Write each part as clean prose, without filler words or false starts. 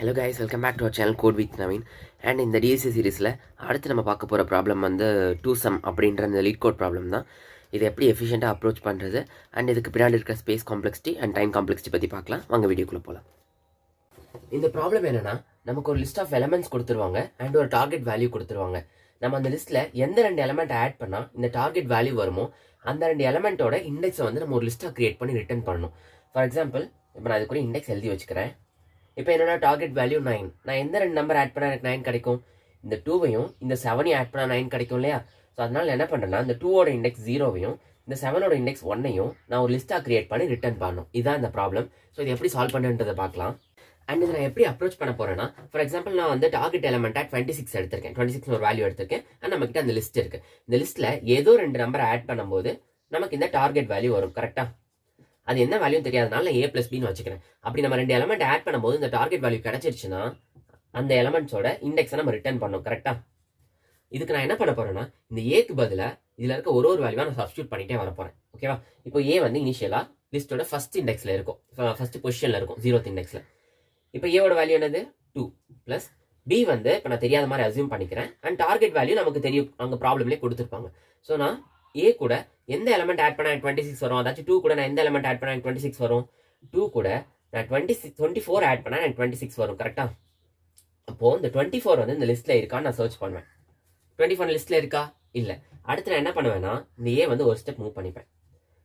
Hello guys, welcome back to our channel code with Naveen. And இந்த DSC சீரிஸில் அடுத்து நம்ம பார்க்க போகிற ப்ராப்ளம் வந்து டூ சம் அப்படின்ற இந்த லீட் கோட் ப்ராப்ளம் தான். இது எப்படி எஃபிஷியண்ட்டாக அப்ரோச் பண்ணுறது அண்ட் இதுக்கு பின்னாடி இருக்கிற space complexity and time complexity பற்றி பார்க்கலாம். வாங்க வீடியோக்குள்ளே போகலாம். இந்த ப்ராப்ளம் என்னென்னா, நமக்கு ஒரு லிஸ்ட் ஆஃப் எலமெண்ட்ஸ் கொடுத்துருவாங்க அண்ட் ஒரு டார்கெட் வேல்யூ கொடுத்துருவாங்க. நம்ம அந்த லிஸ்ட்டில் எந்த ரெண்டு எலமெண்ட் ஆட் பண்ணால் இந்த டார்கெட் வேல்யூ வருமோ அந்த ரெண்டு எலமெண்ட்டோட இண்டெக்ஸை வந்து நம்ம ஒரு லிஸ்ட்டாக க்ரியேட் பண்ணி ரிட்டர்ன் பண்ணணும். ஃபார் எக்ஸாம்பிள், இப்போ நான் அதுக்குரிய இண்டெக்ஸ் எழுதி வச்சுக்கிறேன். இப்போ என்னோட டார்கெட் வேல்யூ 9. நான் எந்த ரெண்டு நம்பர் ஆட் பண்ணால் எனக்கு 9 கிடைக்கும்? இந்த 2வையும் இந்த 7ஐயும் ஆட் பண்ணால் 9 கிடைக்கும் இல்லையா? ஸோ அதனால் என்ன பண்ணுறேன்னா, இந்த 2ஓட இண்டெக்ஸ் 0வையும் இந்த 7ஓட இண்டெக்ஸ் 1ஐயும் நான் ஒரு லிஸ்ட்டாக கிரியேட் பண்ணி ரிட்டர்ன் பண்ணணும். இதுதான் இந்த ப்ராப்ளம். ஸோ இது எப்படி சால்வ் பண்ணுன்றதை பார்க்கலாம். அண்ட் இதை நான் எப்படி அப்ரோச் பண்ண போறேன்னா, ஃபார் எக்ஸாம்பிள் நான் வந்து டார்கெட் எலமெண்ட்டாக 26 எடுத்திருக்கேன். 26 ஒரு வேல்யூ எடுத்திருக்கேன். அண்ட் நம்மகிட்ட அந்த லிஸ்ட் இருக்கு. இந்த லிஸ்ட்டில் ஏதோ ரெண்டு நம்பர் ஆட் பண்ணும்போது நமக்கு இந்த டார்கெட் வேல்யூ வரும். கரெக்டாக? அது என்ன வேல்யூ தெரியாதனால ஏ பிளஸ் பின்னு வச்சுக்கிறேன். அப்படி நம்ம ரெண்டு எலமெண்ட் ஆட் பண்ணும்போது இந்த டார்கெட் வேல்யூ கிடைச்சிருச்சுன்னா அந்த எலமெண்ட்ஸோட இண்டெக்ஸை நம்ம ரிட்டர்ன் பண்ணணும். கரெக்டா? இதுக்கு நான் என்ன பண்ண போறேன்னா, இந்த ஏக்கு பதிலாக இதுல இருக்க ஒரு வேல்யூவா நான் சப்ஸ்டியூட் பண்ணிட்டே வர போறேன். ஓகேவா? இப்போ ஏ வந்து இனிஷியலா லிஸ்டோட ஃபர்ஸ்ட் இண்டெக்ஸ்ல இருக்கும், ஃபர்ஸ்ட் பொசிஷன்ல இருக்கும், 0th இண்டெக்ஸ்ல. இப்போ ஏவோட வேல்யூ என்னது? 2 பிளஸ் பி வந்து இப்போ நான் தெரியாத மாதிரி அசியூம் பண்ணிக்கிறேன். அண்ட் டார்கெட் வேல்யூ நமக்கு தெரியும், அங்கே ப்ராப்ளம்லேயே கொடுத்துருப்பாங்க. ஸோ நான் ஏ கூட எந்த எலமெண்ட் ஆட் பண்ண 26 வரும்? அதாச்சும் 2 கூட நான் எந்த எலமெண்ட் ஆட் பண்ண 26 வரும்? 2 கூட நான் 24 ஆட் பண்ண எனக்கு 26 வரும். கரெக்டா? அப்போ இந்த 24 வந்து இந்த லிஸ்ட்ல இருக்கான்னு நான் சர்ச் பண்ணுவேன். 24 லிஸ்ட்ல இருக்கா? இல்ல. அடுத்து நான் என்ன பண்ணுவேன்னா, இந்த ஏ வந்து ஒரு ஸ்டெப் மூவ் பண்ணிப்பேன்.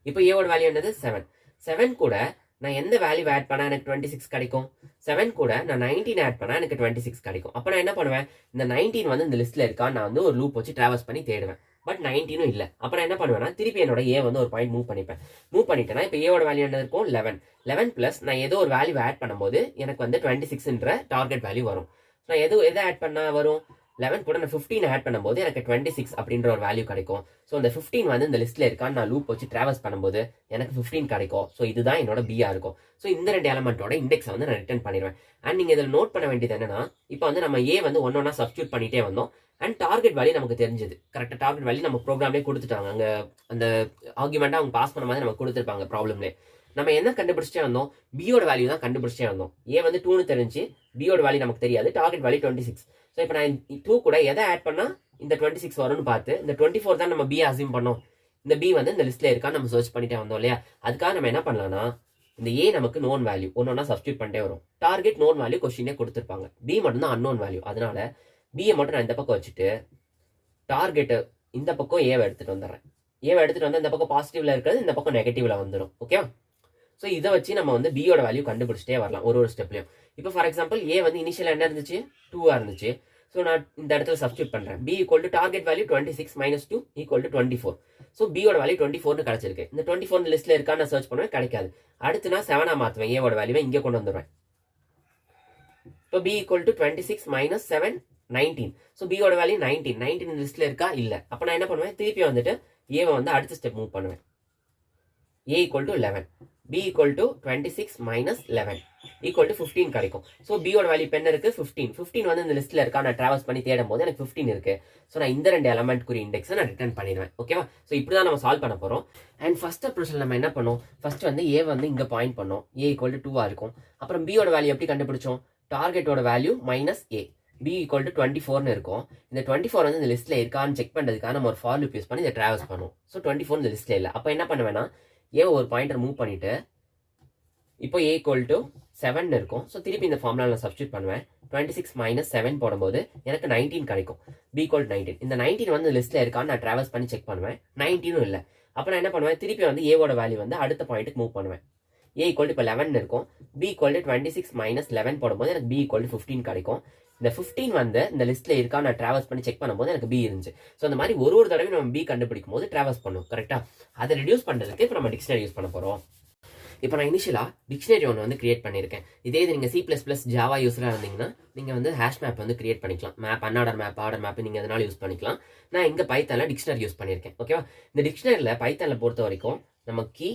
இப்போ ஏவோட வேல்யூ என்னது? 7. 7 கூட நான் எந்த வேல்யூ ஆட் பண்ணா எனக்கு 26 கிடைக்கும்? 7 கூட நான் 19 ஆட் பண்ணா எனக்கு 26 கிடைக்கும். அப்போ நான் என்ன பண்ணுவேன், இந்த 19 வந்து இந்த லிஸ்ட்ல இருக்கான்னு நான் வந்து ஒரு லூப் வச்சு டிராவல்ஸ் பண்ணி தேடுவேன். பட் 19ம் இல்லை. அப்புறம் என்ன பண்ணுவேன்னா, திருப்பி என்னோட ஏ வந்து ஒரு பாயிண்ட் மூவ் பண்ணிப்பேன். மூவ் பண்ணிட்டேன்னா இப்போ ஏவோட வேல்யூ என்ன இருக்கும்? 11. 11 பிளஸ் நான் ஏதோ ஒரு வேல்யூ ஆட் பண்ணும்போது எனக்கு வந்து 26ன்ற டார்கெட் வேல்யூ வரும். நான் எதை ஆட் பண்ணா வரும்? 11 கூட நான் 15 ஆட் பண்ணும்போது எனக்கு 26 அப்படின்ற ஒரு வேல்யூ கிடைக்கும். ஸோ இந்த 15 வந்து இந்த லிஸ்ட்ல இருக்கான்னு நான் லூப் வச்சு டிராவல்ஸ் பண்ணும்போது எனக்கு 15 கிடைக்கும். ஸோ இதுதான் என்னோட பியா இருக்கும். ஸோ இந்த ரெண்டு எலமெண்ட்டோட இண்டெக்ஸை வந்து நான் ரிட்டர்ன் பண்ணிடுவேன். அண்ட் நீங்க இதில் நோட் பண்ண வேண்டியது என்னன்னா, இப்போ வந்து நம்ம ஏ வந்து ஒன்னொன்னா சப்ஸ்டியூட் பண்ணிட்டே வந்தோம். அண்ட் டார்கெட் வேல்யூ நமக்கு தெரிஞ்சது. கரெக்டாக டார்கெட் வேல்யூ நம்ம ப்ரோக்ராம்லேயே கொடுத்துட்டாங்க. அங்கே அந்த ஆர்குமெண்ட்டாக அவங்க பாஸ் பண்ண மாதிரி நமக்கு கொடுத்துருப்பாங்க ப்ராப்ளம்லேயே. நம்ம என்ன கண்டுபிடிச்சிட்டே வந்தோம்? பியோட வேல்யூ தான் கண்டுபிடிச்சிட்டே வந்தோம். ஏ வந்து 2ன்னு தெரிஞ்சு பியோட வேல்யூ நமக்கு தெரியாது. Target value 26. ஸோ இப்போ நான் 2 கூட எதை ஆட் பண்ணா இந்த 26 வரும்னு பார்த்து இந்த 24 தான் நம்ம பி அசியூம் பண்ணோம். இந்த பி வந்து இந்த லிஸ்ட்ல இருக்கா நம்ம சர்ச் பண்ணிட்டே வந்தோம் இல்லையா? அதுக்காக நம்ம என்ன பண்ணலாம்னா, இந்த ஏ நமக்கு நோன் வேல்யூ ஒன்னொன்னா சப்ஸ்டியூட் பண்ணிட்டே வரும். டார்கெட் நோன் வேல்யூ கொஸ்டினே கொடுத்துருப்பாங்க. பி மட்டும் தான் அன்னோன் வேல்யூ. அதனால பியை மட்டும் நான் இந்த பக்கம் வச்சுட்டு டார்கெட் இந்த பக்கம் ஏவை எடுத்துட்டு வந்துடுறேன். ஏவை எடுத்துட்டு வந்து இந்த பக்கம் பாசிட்டிவ்ல இருக்கிறது இந்த பக்கம் நெகட்டிவ்ல வந்துடும். ஓகேவா? ஸோ இதை வச்சு நம்ம வந்து பியோட வேல்யூ கண்டுபிடிச்சிட்டே வரலாம் ஒரு ஸ்டெப்லையும். இப்போ ஃபார் எக்ஸாம்பிள் ஏ வந்து இனிஷியல் என்ன இருந்துச்சு? 2 இருந்துச்சு. ஸோ நான் இந்த இடத்துல சப்ஸ்டியூட் பண்றேன். P equal to target value 26 minus 2 equal to 24. So பியோட வேல்யூ 24 கிடைச்சிருக்கு. இந்த 24 லிஸ்ட்ல இருக்கான்னு நான் சர்ச் பண்ணுவேன், கிடைக்காது. அடுத்து நான் 7 மாத்துவேன். ஏவோட வேல்யூவை இங்கே கொண்டு வந்துடுவேன். இப்போ P equal to 26 minus 7 19. So பியோட வேல்யூ 19. 19 லிஸ்ட்ல இருக்கா? இல்லை. அப்போ நான் என்ன பண்ணுவேன், திருப்பி வந்துட்டு ஏவை வந்து அடுத்த ஸ்டெப் மூவ் பண்ணுவேன். ஏ equal to 11. b equal to 26 minus 11 equal to 15 கிடைக்கும். ஸோ பியோட வேல்யூ இப்போ என்ன இருக்கு? 15. 15 வந்து இந்த லிஸ்ட்ல இருக்கா? நான் டிராவல்ஸ் பண்ணி தேடும் போது எனக்கு 15 இருக்கு. ஸோ நான் இந்த ரெண்டு எலமெண்ட்க்குரிய இண்டெக்ஸை நான் ரிட்டர்ன் பண்ணிடுவேன். ஓகேவா? ஸோ இப்படி தான் நம்ம சால்வ் பண்ண போறோம். அண்ட் ஃபர்ஸ்ட் அப்ரோச்சில் நம்ம என்ன பண்ணோம்? ஃபர்ஸ்ட் வந்து ஏ வந்து இங்கே பாயிண்ட் பண்ணோம். ஏ ஈக்குவல் டு 2 இருக்கும். அப்புறம் பியோட வேல்யூ எப்படி கண்டுபிடிச்சோம்? டார்கெட்டோட value minus A. b equal to 24ன்னு இருக்கும். இந்த 24 வந்து இந்த லிஸ்ட்ல இருக்கான்னு செக் பண்ணுறதுக்காக நம்ம ஒரு ஃபார் லூப் யூஸ் பண்ணி இதை டிராவல்ஸ் பண்ணுவோம். ஸோ 24 இந்த லிஸ்ட்ல இல்லை. அப்போ என்ன பண்ணுவேன்னா, ஏ ஒரு பாயிண்டர் மூவ் பண்ணிட்டு இப்போ ஏ ஈக்குவல் டு 7 இருக்கும். ஸோ திருப்பி இந்த ஃபார்முலா நான் சப்ஸ்டியூட் பண்ணுவேன். 26 மைனஸ் 7 போடும்போது எனக்கு 19 கிடைக்கும். P equal 19. இந்த 19 வந்து லிஸ்ட்ல இருக்கான்னு நான் டிராவல்ஸ் பண்ணி செக் பண்ணுவேன். 19ம் இல்லை. அப்போ நான் என்ன பண்ணுவேன், திருப்பி வந்து ஏவோட வேல்யூ வந்து அடுத்த பாயிண்ட்டுக்கு மூவ் பண்ணுவேன். ஏ ஈக்குவல் டு இப்போ 11 இருக்கும். பி ஈக்குவல் டு 26 மைனஸ் 11 போடும்போது எனக்கு பி ஈக்குவல் டு 15 கிடைக்கும். இந்த 15 வந்து இந்த லிஸ்ட்ல இருக்கா நான் டிராவல்ஸ் பண்ணி செக் பண்ணும்போது எனக்கு பி இருந்துச்சு. ஸோ அந்த மாதிரி ஒரு தடவை நம்ம பி கண்டுபிடிக்கும் போது டிராவல்ஸ் பண்ணுவோம். கரெக்டா? அதை ரெடியூஸ் பண்றதுக்கு இப்போ நம்ம டிக்ஷனரி யூஸ் பண்ண போறோம். இப்போ நான் இனிஷியலாக டிக்ஷனரி ஒன்று வந்து கிரியேட் பண்ணியிருக்கேன். இதே இது நீங்கள் C++ ஜாவா யூஸராக இருந்தீங்கன்னா நீங்கள் வந்து ஹேஷ் மேப் வந்து கிரியேட் பண்ணிக்கலாம். மேப், அன்ஆர்டர் மேப், ஆர்டர் மேப் நீங்கள் எதனால யூஸ் பண்ணிக்கலாம். நான் இங்கே பைத்தானில் டிக்ஷனரி யூஸ் பண்ணியிருக்கேன். ஓகேவா? இந்த டிக்ஷனரியில் பைத்தானில் பொறுத்த வரைக்கும் நம்ம கீ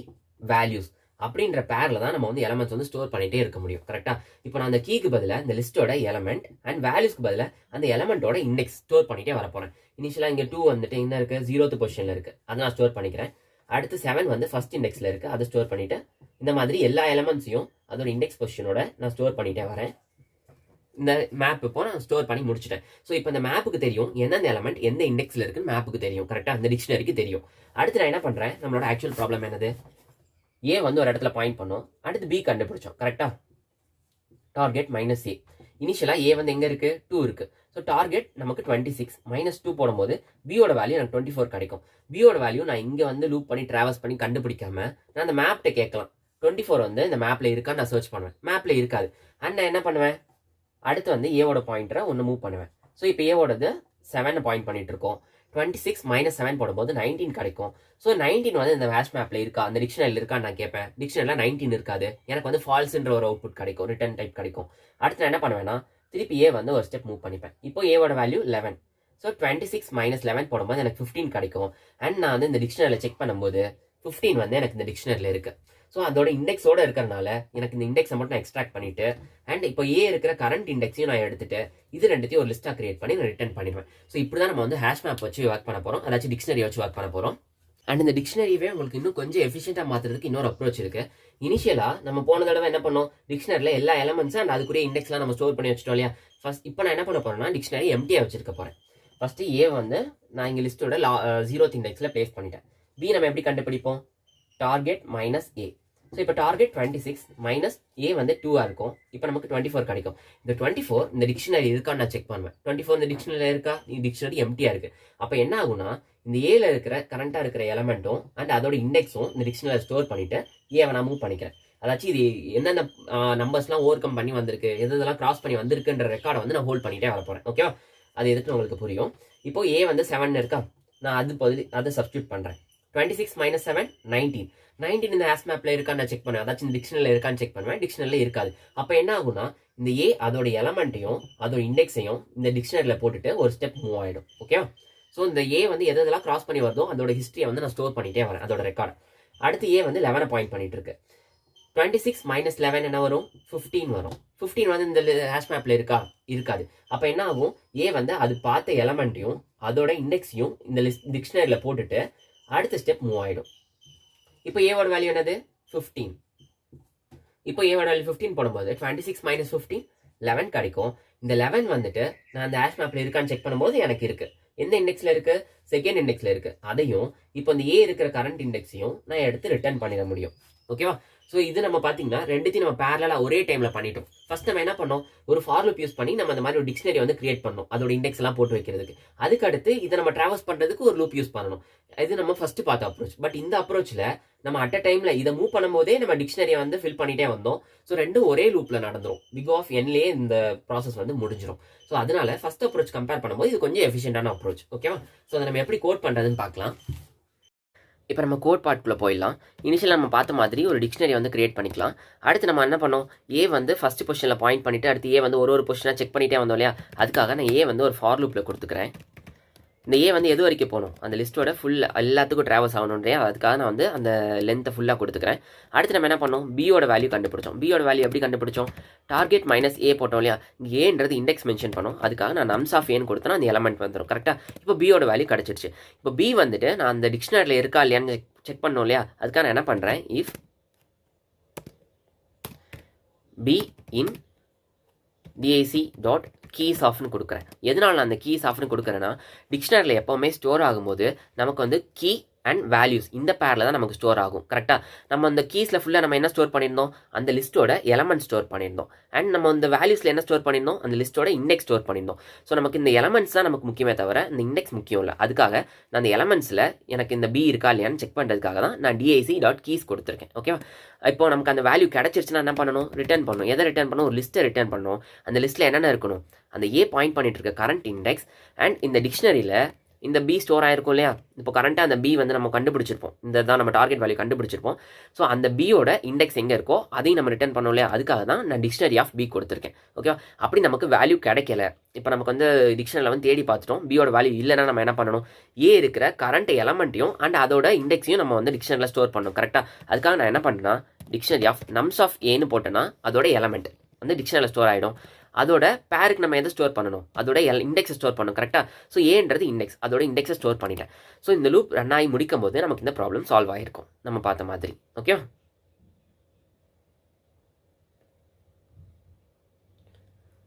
வேல்யூஸ் அப்படின்ற பேரில் தான் நம்ம வந்து எலமெண்ட்ஸ் வந்து ஸ்டோர் பண்ணிகிட்டே இருக்க முடியும். கரெக்டாக? இப்போ நான் அந்த கீக்கு பதிலாக இந்த லிஸ்ட்டோட எலமெண்ட் அண்ட் வேல்யூஸ்க்கு பதிலாக அந்த எலமெண்ட்டோட இண்டெக்ஸ் ஸ்டோர் பண்ணிகிட்டே வர போகிறேன். இனிஷியலாக இங்கே 2 வந்துட்டு என்ன இருக்குது? 0th பொசிஷனில் இருக்குது. அதை நான் ஸ்டோர் பண்ணிக்கிறேன். அடுத்து 7 வந்து ஃபர்ஸ்ட் இண்டெக்ஸில் இருக்குது. அதை ஸ்டோர் பண்ணிவிட்டு இந்த மாதிரி எல்லா எலமெண்ட்ஸையும் அதோட இண்டெக்ஸ் பொசிஷனோட நான் ஸ்டோர் பண்ணிட்டே வரேன். இந்த மேப் இப்போ நான் ஸ்டோர் பண்ணி முடிச்சிட்டேன். ஸோ இப்போ இந்த மேப்புக்கு தெரியும் எந்தெந்த எலமெண்ட் எந்த இண்டெக்ஸில் இருக்குன்னு மேப்புக்கு தெரியும் கரெக்டாக, அந்த டிக்ஷனரிக்கு தெரியும். அடுத்து நான் என்ன பண்ணுறேன், நம்மளோட ஆக்சுவல் ப்ராப்ளம் என்னது, ஏ வந்து ஒரு இடத்துல பாயிண்ட் பண்ணோம், அடுத்து பி கண்டுபிடிச்சோம் கரெக்டாக. டார்கெட் மைனஸ் ஏ, இனிஷியலாக ஏ வந்து எங்கே இருக்குது, 2 இருக்குது. ஸோ டார்கெட் நமக்கு 26 -2 போடும்போது பியோட வேல்யூ எனக்கு 24 கிடைக்கும். பியோட வேல்யூ நான் இங்கே வந்து லூப் பண்ணி ட்ராவல்ஸ் பண்ணி கண்டுபிடிக்காம நான் அந்த மேப்கிட்ட கேட்கலாம். 24 வந்து இந்த மேப்பில் இருக்கான்னு நான் சர்ச் பண்ணுவேன், மேப்பில் இருக்காது. அண்ட் நான் என்ன பண்ணுவேன், அடுத்து வந்து ஏவோட பாயிண்டரை ஒன்று மூவ் பண்ணுவேன். ஸோ இப்போ ஏவோடது 7 பாயிண்ட் பண்ணிட்டு இருக்கோம். 26 -7 போடும்போது 19 கிடைக்கும். ஸோ 19 வந்து இந்த ஹேஷ் மேப்பில் இருக்கா, அந்த டிக்ஷனரியில் இருக்கான்னு நான் கேட்பேன். டிக்ஷனரியில் 19 இருக்காது, எனக்கு வந்து ஃபால்ஸ்ன்ற ஒரு அவுட்புட் கிடைக்கும், ரிட்டர்ன் டைப் கிடைக்கும். அடுத்து நான் என்ன பண்ணுவேன்னா திருப்பி ஏ வந்து ஒரு ஸ்டெப் மூவ் பண்ணிப்பேன். இப்போ ஏவோட வேல்யூ 11. ஸோ 26 -11 போடும்போது எனக்கு 15 கிடைக்கும். அண்ட் நான் வந்து இந்த டிக்ஷனரியில் செக் பண்ணும்போது 15 வந்து எனக்கு இந்த டிக்ஷனரியில் இருக்கு. ஸோ அதோட இண்டெக்ஸோட இருக்கிறனால எனக்கு இந்த இண்டெக்ஸை மட்டும் நான் எக்ஸ்ட்ராக்ட் பண்ணிட்டு அண்ட் இப்போ ஏ இருக்கிற கரண்ட் இண்டெக்ஸையும் நான் எடுத்துட்டு இது ரெண்டுத்தையும் ஒரு லிஸ்ட்டாக கிரியேட் பண்ணி நான் ரிட்டர்ன் பண்ணிடுவேன். ஸோ இப்படி தான் நம்ம வந்து ஹேஷ் மேப் வச்சு ஒர்க் பண்ண போகிறோம், அதாச்சும் டிக்ஷனரி வச்சு ஒர்க் பண்ண போகிறோம். அண்ட் இந்த டிக்ஷனரியே உங்களுக்கு இன்னும் கொஞ்சம் எஃபிஷியண்டாக மாற்றுறதுக்கு இன்னொரு அப்ரோச் இருக்கு. இனிஷியலாக நம்ம போன தடவை என்ன பண்ணோம், டிக்ஷனரியில் எல்லா எலமெண்ட்ஸும் அண்ட் அதுக்குரிய இண்டெக்ஸ்லாம் நம்ம ஸ்டோர் பண்ணி வச்சிட்டோம் இல்லையா. ஃபர்ஸ்ட் இப்போ நான் என்ன பண்ண போறேன்னா டிக்ஷனரி எம்டியாக வச்சிருக்க போகிறேன். ஃபர்ஸ்ட் ஏ வந்து நான் இங்கே லிஸ்ட்டோட 0th இண்டெக்ஸில் பிளேஸ் பண்ணிட்டேன். பி நம்ம எப்படி கண்டுபிடிப்போம், டார்கெட் மைனஸ் ஏ. ஸோ இப்போ டார்கெட் 26 மைனஸ் ஏ வந்து 2 இருக்கும். இப்போ நமக்கு 24 கிடைக்கும். இந்த 24 இந்த டிக்ஷனரி இருக்கான்னு நான் செக் பண்ணுவேன். 24 இந்த டிக்ஷனரியில் இருக்கா, இந்த டிக்ஷனரி எம்டியாக இருக்கு. அப்போ என்ன ஆகும்னா இந்த ஏல இருக்கிற கரண்டாக இருக்கிற எலமெண்ட்டும் அண்ட் அதோட இண்டெக்ஸும் இந்த டிக்ஷனரியில் ஸ்டோர் பண்ணிட்டு ஏவை நான் மூவ் பண்ணிக்கிறேன். அதாச்சும் இது என்னென்ன நம்பர்ஸ்லாம் ஓவர் கம் பண்ணி வந்திருக்கு, எதெல்லாம் கிராஸ் பண்ணி வந்திருக்குன்ற ரெக்கார்டை வந்து நான் ஹோல்ட் பண்ணிட்டே வர போகிறேன். ஓகேவா, அது எதுக்கு உங்களுக்கு புரியும். இப்போ ஏ வந்து 7 இருக்கா, நான் அதை சப்ஸ்டியூட் பண்ணுறேன். 26 -7 19 இந்த ஹேஷ் மேப்ல இருக்கான்னு நான் செக் பண்ணுவேன், அதாச்சும் டிக்ஷனரியில் இருக்கான்னு செக் பண்ணுவேன். டிக்ஷனரியில் இருக்காது. அப்போ என்ன ஆகும்னா இந்த ஏ அதோட எலமெண்ட்டையும் அதோட இண்டெக்ஸையும் இந்த டிக்ஷனரியில் போட்டுட்டு ஒரு ஸ்டெப் மூவ் ஆகிடும். ஓகேவா, ஸோ இந்த ஏ வந்து எதெல்லாம் கிராஸ் பண்ணி வருதோ அதோட ஹிஸ்ட்ரியை வந்து நான் ஸ்டோர் பண்ணிட்டே வரேன், அதோட ரெக்கார்டு. அடுத்து ஏ வந்து 11 பாயிண்ட் பண்ணிட்டு இருக்கு. 26 -11 என்ன வரும், 15 வரும். 15 வந்து இந்த ஹேஷ் மேப்ல இருக்காது. அப்போ என்ன ஆகும், ஏ வந்து அது பார்த்த எலமெண்ட்டையும் அதோட இண்டெக்ஸையும் இந்த டிக்ஷனரியில் போட்டுட்டு அடுத்த ஸ்டெப் மூவ் ஆகிடும். இப்போ ஏவோட வேல்யூ என்னது, 15. இப்போ ஏவோட வேல்யூ 15 போடும்போது 26 -15 11 கிடைக்கும். இந்த 11 வந்துட்டு நான் அந்த ஹேஷ் மேப்ல இருக்கான்னு செக் பண்ணும்போது எனக்கு இருக்கு. எந்த இண்டெக்ஸ்ல இருக்கு, செகண்ட் இண்டெக்ஸ்ல இருக்கு. அதையும் இப்போ இந்த ஏ இருக்கிற கரண்ட் இண்டெக்ஸையும் நான் எடுத்து ரிட்டர்ன் பண்ணிட முடியும். ஓகேவா, ஸோ இது நம்ம பார்த்தீங்கன்னா ரெண்டுத்தையும் நம்ம பேரலாக ஒரே டைமில் பண்ணிட்டோம். ஃபர்ஸ்ட் நம்ம என்ன பண்ணோம், ஒரு ஃபார் லூப் யூஸ் பண்ணி நம்ம அந்த மாதிரி ஒரு டிக்ஷனரி வந்து கிரியேட் பண்ணோம், அதோட இண்டெக்ஸ் எல்லாம் போட்டு வைக்கிறதுக்கு. அதுக்கு அடுத்து இதை நம்ம ட்ராவல்ஸ் பண்ணுறதுக்கு ஒரு லூப் யூஸ் பண்ணணும். இது நம்ம ஃபர்ஸ்ட் பார்த்த அப்ரோச். பட் இந்த அப்ரோச்சில் நம்ம அட் அ டைமில் இதை மூவ் பண்ணும்போதே நம்ம டிக்ஷனரியை வந்து ஃபில் பண்ணிட்டே வந்தோம். ஸோ ரெண்டும் ஒரே லூப்பில் நடந்துரும். பிக் ஆஃப் என்லேயே இந்த ப்ராசஸ் வந்து முடிஞ்சிடும். ஸோ அதனால ஃபர்ஸ்ட் அப்ரோச் கம்பேர் பண்ணும்போது இது கொஞ்சம் எஃபிஷியண்டான அப்ரோச். ஓகேவா, ஸோ அதை நம்ம எப்படி கோட் பண்ணுறதுன்னு பார்க்கலாம். இப்போ நம்ம கோட் பார்ட்குள்ளே போயிடலாம். இனிஷியல் நம்ம பார்த்த மாதிரி ஒரு டிக்ஷனரி வந்து கிரியேட் பண்ணிக்கலாம். அடுத்து நம்ம என்ன பண்ணோம், ஏ வந்து ஃபஸ்ட் பொசிஷனில் பாயிண்ட் பண்ணிவிட்டு அடுத்து ஏ வந்து ஒரு பொசிஷனாக செக் பண்ணிகிட்டே வந்தோம் இல்லையா. அதுக்காக நான் ஏ வந்து ஒரு ஃபார் லூப்பில் கொடுத்துக்கிறேன். இந்த ஏ வந்து எது வரைக்கும் போகணும், அந்த லிஸ்ட்டோட ஃபுல் எல்லாத்துக்கும் ட்ராவல்ஸ் ஆகணுன்றே அதுக்காக நான் வந்து அந்த லென்த்தை ஃபுல்லாக கொடுத்துக்கிறேன். அடுத்து நம்ம என்ன பண்ணோம், பியோட வேல்யூ கண்டுபிடிச்சோம். பியோட வேல்யூ எப்படி கண்டுபிடிச்சோம், டார்கெட் மைனஸ் ஏ போட்டோம் இல்லையா. இங்கே ஏன்றது இண்டெக்ஸ் மென்ஷன் பண்ணோம், அதுக்காக நான் நம்ஸ் ஆஃப் ஏன்னு கொடுத்தேன்னா அந்த எலமெண்ட் வந்துடும். கரெக்டாக இப்போ பியோட வேல்யூ கிடச்சிருச்சு. இப்போ பி வந்துட்டு நான் அந்த டிக்ஷனரியில் இருக்கா இல்லையான்னு செக் பண்ணோம் இல்லையா. அதுக்காக நான் என்ன பண்ணுறேன், if b in DIC dot keys ஆஃப்னு கொடுக்குறேன். எதனால் நான் அந்த கீஸ் ஆஃப்னு கொடுக்குறேன்னா டிக்ஷனரியில் எப்போவுமே ஸ்டோர் ஆகும்போது நமக்கு வந்து கீ அண்ட் வேல்யூஸ் இந்த பேரில் தான் நமக்கு ஸ்டோர் ஆகும். கரெக்டாக நம்ம அந்த கீஸில் ஃபுல்லாக நம்ம என்ன ஸ்டோர் பண்ணியிருந்தோம், அந்த லிஸ்ட்டோட எலமெண்ட் ஸ்டோர் பண்ணியிருந்தோம். அண்ட் நம்ம இந்த வேல்யூஸில் என்ன ஸ்டோர் பண்ணியிருந்தோம், அந்த லிஸ்ட்டோட இண்டெக்ஸ் ஸ்டோர் பண்ணியிருந்தோம். ஸோ நமக்கு இந்த எலமெண்ட்ஸ் தான் நமக்கு முக்கியமே தவிர இந்த இண்டெக்ஸ் முக்கியம் இல்லை. அதுக்காக நான் அந்த எலமெண்ட்ஸில் எனக்கு இந்த பி இருக்கா இல்லையான்னு செக் பண்ணுறதுக்காக தான் நான் டிஐசி டாட் கீஸ் கொடுத்துருக்கேன். ஓகேவா, இப்போ நமக்கு அந்த வேல்யூ கிடச்சிருச்சுன்னா என்ன பண்ணணும், ரிட்டர்ன் பண்ணணும். எதை ரிட்டர்ன் பண்ணணும், ஒரு லிஸ்ட்டை ரிட்டர்ன் பண்ணணும். அந்த லிஸ்ட்டில் என்னென்ன இருக்கணும், அந்த ஏ பாயிண்ட் பண்ணிட்டு இருக்க கரண்ட் இண்டெக்ஸ் அண்ட் இந்த டிக்ஷனரியில் இந்த பி ஸ்டோர் ஆயிருக்கும் இல்லையா. இப்போ கரண்ட்டாக அந்த பி வந்து நம்ம கண்டுபிடிச்சிருப்போம், இந்த தான் நம்ம டார்கெட் வேல்யூ கண்டுபிடிச்சிருப்போம். ஸோ அந்த பியோட இண்டெக்ஸ் எங்கே இருக்கோ அதையும் நம்ம ரிட்டர்ன் பண்ணோம் இல்லையா. அதுக்காக தான் நான் டிக்ஷனரி ஆஃப் பி கொடுத்துருக்கேன். ஓகேவா, அப்படி நமக்கு வேல்யூ கிடைக்கல, இப்போ நமக்கு வந்து டிக்ஷனரியில் வந்து தேடி பார்த்துட்டோம், பியோட வேல்யூ இல்லைன்னா நம்ம என்ன பண்ணணும், ஏ இருக்கிற கரண்ட் எலமெண்ட்டையும் அண்ட் அதோட இண்டெக்ஸையும் நம்ம வந்து டிக்ஷனரியில் ஸ்டோர் பண்ணணும். கரெக்டாக, அதுக்காக நான் என்ன பண்ணேன்னா டிக்ஷனரி ஆஃப் நம்ஸ் ஆஃப் ஏன்னு போட்டேன்னா அதோட எலமெண்ட் வந்து டிக்ஷனரியில் ஸ்டோர் ஆகிடும். அதோட பேருக்கு நம்ம எதை ஸ்டோர் பண்ணணும், அதோட இண்டெக்ஸை ஸ்டோர் பண்ணணும். கரெக்டாக, ஸோ ஏன்றது இண்டெக்ஸ், அதோட இண்டெக்ஸை ஸ்டோர் பண்ணிட்டேன். ஸோ இந்த லூப் ரன் ஆகி முடிக்கும் போது நமக்கு இந்த ப்ராப்ளம் சால்வ் ஆகிருக்கும் நம்ம பார்த்த மாதிரி. ஓகே,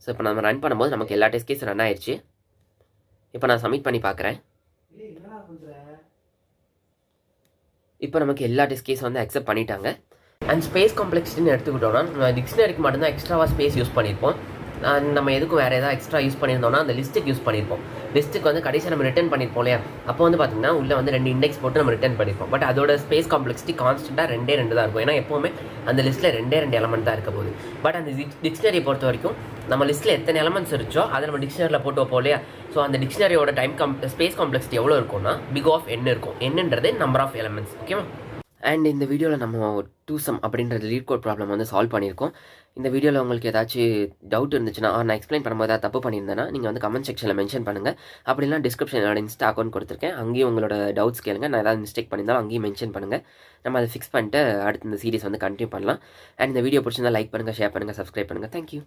ஸோ இப்போ நம்ம ரன் பண்ணும்போது நமக்கு எல்லா டெஸ்ட் கேஸ் ரன் ஆயிடுச்சு. இப்போ நான் சப்மிட் பண்ணி பார்க்குறேன். இப்போ நமக்கு எல்லா டெஸ்ட் கேஸும் வந்து அக்செப்ட் பண்ணிட்டாங்க. அண்ட் ஸ்பேஸ் காம்ப்ளெக்சிட்டின்னு எடுத்துக்கிட்டோம்னா நம்ம டிக்ஷனரிக்கு மட்டும்தான் எக்ஸ்ட்ராவாக ஸ்பேஸ் யூஸ் பண்ணியிருப்போம். நம்ம எதுக்கும் வேறு ஏதாவது எக்ஸ்ட்ரா யூஸ் பண்ணியிருந்தோம்னா அந்த லிஸ்ட்டுக்கு யூஸ் பண்ணியிருப்போம். லிஸ்ட்டுக்கு வந்து கடைசியாக நம்ம ரிட்டர்ன் பண்ணியிருப்போம் இல்லையா, அப்போ வந்து பார்த்திங்கன்னா உள்ளே வந்து 2 இண்டெக்ஸ் போட்டு நம்ம ரிட்டர்ன் பண்ணியிருப்போம். பட் அதோட ஸ்பேஸ் காம்ப்ளெக்சிட்டி கான்ஸ்டண்ட்டாக 2 தான் இருக்கும். ஏன்னா எப்போவுமே அந்த லிஸ்ட்டில் 2 எலமெண்ட் தான் இருக்க போகுது. பட் அந்த டிக்ஷனரியை பொறுத்த வரைக்கும் நம்ம லிஸ்ட்டில் எத்தனை எலமெண்ட்ஸ் இருச்சோ அதை நம்ம டிக்ஷனரியில் போட்டு வைப்போம் இல்லையா. ஸோ அந்த டிக்ஷனரியோட ஸ்பேஸ் காம்ப்ளெக்சிட்டி எவ்வளோ இருக்கும்னா பிக் ஆஃப் n இருக்கும். என்னன்றது நம்பர் ஆஃப் எலமெண்ட்ஸ். ஓகேவா. அண்ட் இந்த வீடியோவில் நம்ம 2sum அப்படின்ற லீட் கோட் ப்ராப்ளம் வந்து சால்வ் பண்ணியிருக்கோம். இந்த வீடியோவில் உங்களுக்கு ஏதாச்சும் டவுட் இருந்துச்சுன்னா நான் எக்ஸ்பிளைன் பண்ணும்போது ஏதாவது தப்பு பண்ணியிருந்தேன்னா நீங்கள் வந்து கமெண்ட் செக்ஷனில் மென்ஷன் பண்ணுங்கள். அப்படின்னா டிஸ்கிரிப்ஷன் என்னோட இன்ஸ்டா அக்கௌண்ட் கொடுத்துருக்கேன், அங்கேயும் உங்களோட டவுட்ஸ் கேளுங்க. நான் ஏதாவது மிஸ்டேக் பண்ணியிருந்தாலும் அங்கேயும் மென்ஷன் பண்ணுங்கள். நம்ம அதை ஃபிக்ஸ் பண்ணிட்டு அடுத்து இந்த சீரிஸ் வந்து கண்டினியூ பண்ணலாம். அண்ட் இந்த வீடியோ பிடிச்சிருந்தா லைக் பண்ணுங்கள், ஷேர் பண்ணுங்கள், சப்ஸ்கிரைப் பண்ணுங்கள். தேங்க்யூ.